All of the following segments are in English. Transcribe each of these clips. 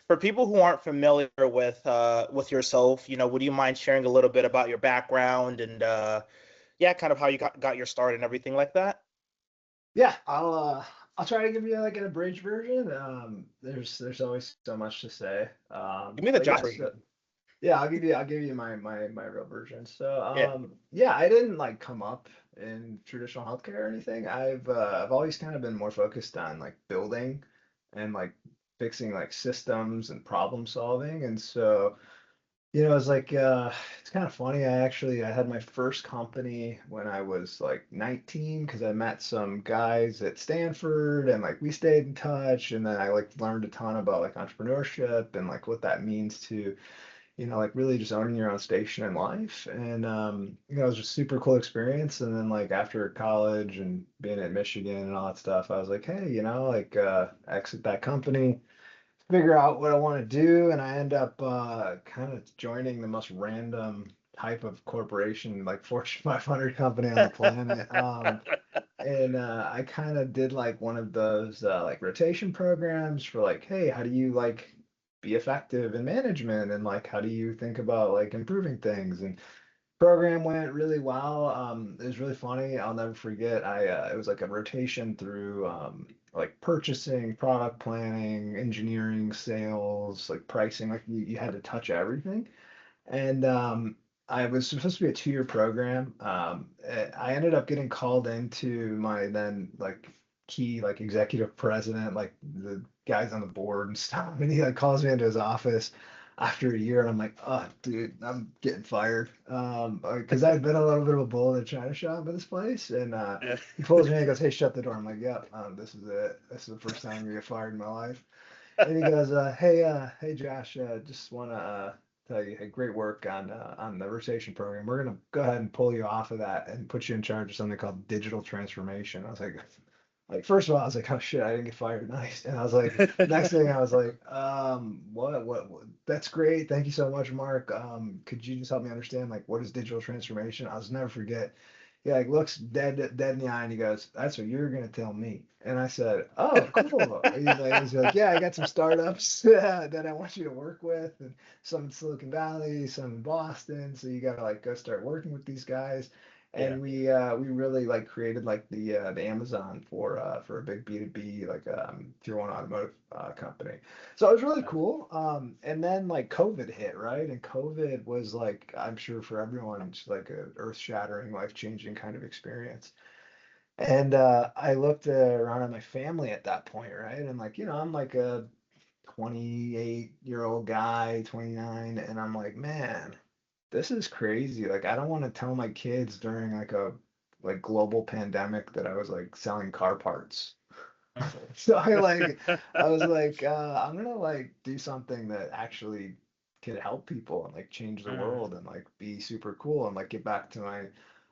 for people who aren't familiar with yourself, would you mind sharing a little bit about your background and yeah, kind of how you got your start and everything like that? Yeah, I'll try to give you like an abridged version. There's always so much to say. Give me the But Josh yeah, version. so yeah, I'll give you my real version. So Yeah. yeah, I didn't like come up in traditional healthcare or anything. I've always kind of been more focused on like building and like fixing like systems and problem solving. And so it's like it's kind of funny. I had my first company when I was like 19 because I met some guys at Stanford and like we stayed in touch and then I like learned a ton about like entrepreneurship and like what that means to, like really just owning your own station in life. And it was just super cool experience. And then like after college and being at Michigan and all that stuff, I was like, hey, like exit that company, figure out what I want to do, and I end up kind of joining the most random type of corporation, like Fortune 500 company on the planet. And I kind of did like one of those like rotation programs for like, hey, how do you like be effective in management, and like how do you think about like improving things? And program went really well. It was really funny. I'll never forget. It was like a rotation through like purchasing, product planning, engineering, sales, like pricing. Like you had to touch everything. And I was supposed to be a 2-year program. I ended up getting called into my then like key like executive president, like the guys on the board and stuff. And he like calls me into his office after a year, and I'm like, oh, dude, I'm getting fired. Because I've been a little bit of a bull in the China shop at this place, and Yeah. he pulls me in and goes, hey, shut the door. I'm like, yep, this is it. This is the first time I'm gonna get fired in my life. And he goes, hey, Josh, just want to tell you, hey, great work on the rotation program. We're gonna go ahead and pull you off of that and put you in charge of something called digital transformation. I was like, first of all, I was like, oh shit, I didn't get fired, nice. And I was like, next thing, I was like, what? That's great, thank you so much, Mark. Could you just help me understand, like, what is digital transformation? I'll just never forget. He like looks dead in the eye and he goes, "That's what you're gonna tell me." And I said, "Oh, cool." He's like, "Yeah, I got some startups that I want you to work with, and some in Silicon Valley, some in Boston. So you gotta like go start working with these guys." Yeah. And we really like created like the Amazon for a big B2B like tier one automotive company. So it was really cool. And then like COVID hit, right? And COVID was like, I'm sure for everyone, it's like a earth-shattering, life-changing kind of experience. And I looked around at my family at that point, right? And like, I'm like a 28-year-old guy, 29, and I'm like, man, this is crazy. Like, I don't want to tell my kids during like a like global pandemic that I was like selling car parts. So I was like, I'm gonna like do something that actually could help people and like change the world and like be super cool and like get back to my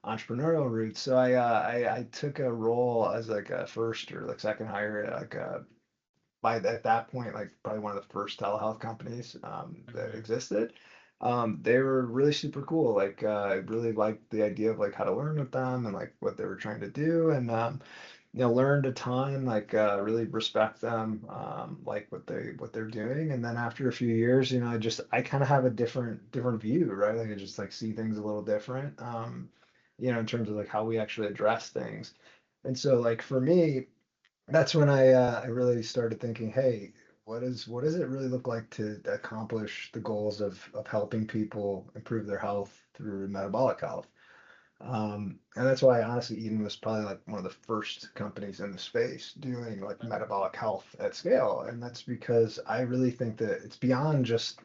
entrepreneurial roots. So I took a role as like a first or like second hire at like by at that point like probably one of the first telehealth companies that Mhm. existed. They were really super cool. Like I really liked the idea of like how to learn with them and like what they were trying to do. And learned a ton, like really respect them, like what they're doing. And then after a few years, I kind of have a different view, right? Like I just like see things a little different, in terms of like how we actually address things. And so like for me, that's when I really started thinking, hey, what does it really look like to accomplish the goals of helping people improve their health through metabolic health? And that's why honestly, Eden was probably like one of the first companies in the space doing like metabolic health at scale. And that's because I really think that it's beyond just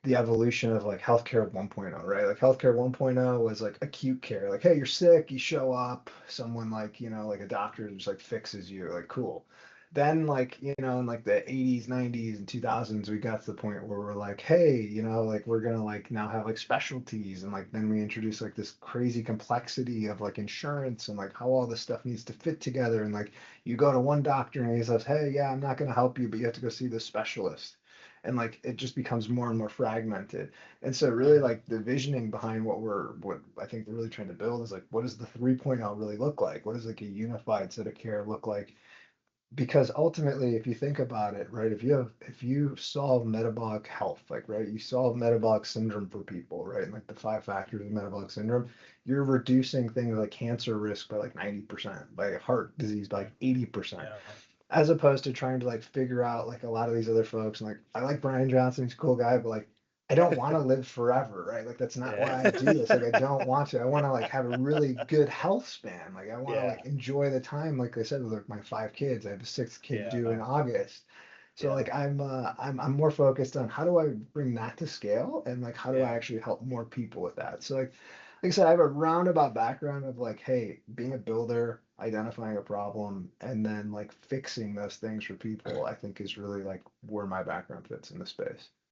the evolution of like healthcare 1.0, right? Like healthcare 1.0 was like acute care. Like, hey, you're sick, you show up, someone like, like a doctor just like fixes you, like cool. Then like, in like the 80s, 90s, and 2000s, we got to the point where we're like, hey, like we're gonna like now have like specialties, and like then we introduce like this crazy complexity of like insurance and like how all this stuff needs to fit together. And like you go to one doctor and he says, hey, yeah, I'm not gonna help you, but you have to go see this specialist, and like it just becomes more and more fragmented. And so really Mhm. like the visioning behind what I think we're really trying to build is like what does the 3.0 really look like? What does like a unified set of care look like because ultimately, if you think about it, right, if you solve metabolic health, like, right, you solve metabolic syndrome for people, right, and like the five factors of metabolic syndrome, you're reducing things like cancer risk by like 90%, by heart disease by like 80%, Yeah. as opposed to trying to like figure out like a lot of these other folks. And like, I like Brian Johnson, he's a cool guy, but like, I don't want to live forever, right? Like, that's not Yeah. why I do this. Like, I don't want to. I want to like have a really good health span. Like, I want to Yeah. like enjoy the time. Like I said, with like my five kids, I have a sixth kid due Yeah. in August. So Yeah. like I'm more focused on how do I bring that to scale and like how do I Yeah. actually help more people with that. So like I said, I have a roundabout background of like, hey, being a builder, identifying a problem, and then like fixing those things for people, I think is really like where my background fits in the space.